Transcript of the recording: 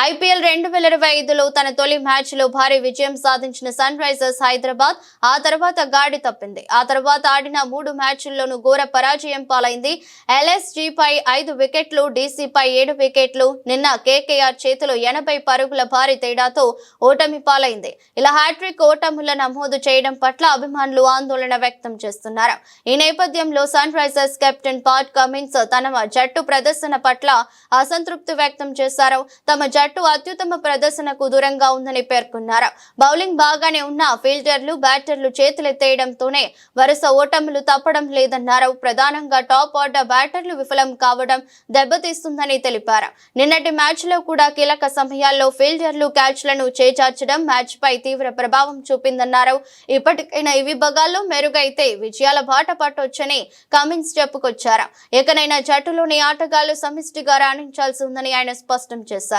IPL 2025లో తన తొలి మ్యాచ్లో భారీ విజయం సాధించిన సన్ రైజర్స్ హైదరాబాద్ ఆ తర్వాత గాడి తప్పింది. ఆ తర్వాత ఆడిన 3 మ్యాచ్ల్లోనూ ఘోర పరాజయం పాలైంది. ఎల్ఎస్జీపై 5 వికెట్లు, డీసీపై 7 వికెట్లు. నిన్న కేకేఆర్ చేతిలో 80 పరుగుల భారీ తేడాతో ఓటమి పాలైంది. ఇలా హ్యాట్రిక్ ఓటముల నమోదు చేయడం పట్ల అభిమానులు ఆందోళన వ్యక్తం చేస్తున్నారు. ఈ నేపథ్యంలో Sunrisers captain Pat Cummins తన జట్టు ప్రదర్శన పట్ల అసంతృప్తి వ్యక్తం చేశారు. తమ జట్టు అత్యుత్తమ ప్రదర్శనకు దూరంగా ఉందని పేర్కొన్నారు. బౌలింగ్ బాగానే ఉన్న ఫీల్డర్లు, బ్యాటర్లు చేతులెత్తేయడంతోనే వరుస ఓటములు తప్పడం లేదన్నారు. ప్రధానంగా టాప్ ఆర్డర్ బ్యాటర్లు విఫలం కావడం దెబ్బతీస్తుందని తెలిపారు. నిన్నటి మ్యాచ్లో కూడా కీలక సమయాల్లో ఫీల్డర్లు క్యాచ్లను చేజార్చడం మ్యాచ్పై తీవ్ర ప్రభావం చూపిందన్నారు. ఇప్పటికైనా ఈ విభాగాల్లో మెరుగైతే విజయాల బాట పట్టొచ్చని కమిన్స్ చెప్పుకొచ్చారు. ఎకనైనా జట్టులోని ఆటగాళ్లు సమిష్టిగా రాణించాల్సి ఉందని ఆయన స్పష్టం చేశారు.